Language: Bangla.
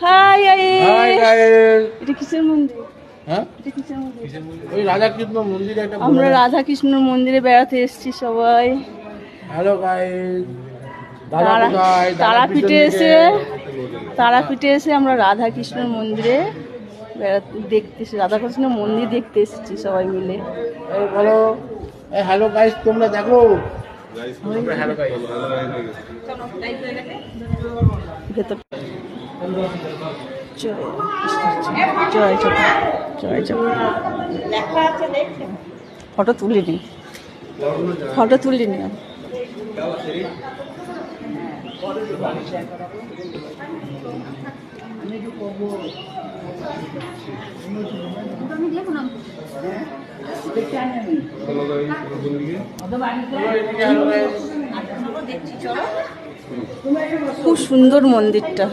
High hi guys. এটা কিসের মন্দির? হ্যাঁ, এটা কিসের মন্দির? ওই রাধাকৃষ্ণ মন্দিরে একটা আমরা রাধা কৃষ্ণ মন্দিরে বেড়াতে এসেছি সবাই। Hello guys. দাদা কোথায়? তারাপীঠে এসে আমরা রাধা কৃষ্ণ মন্দিরে দেখতে এসেছি, রাধা কৃষ্ণ মন্দির দেখতে এসেছি সবাই মিলে। এই বলো, এই হ্যালো গাইস, তোমরা দেখো। Hello guys. ভেতর জয় জয় জয় ফটো তুলিনি খুব সুন্দর মন্দিরটা।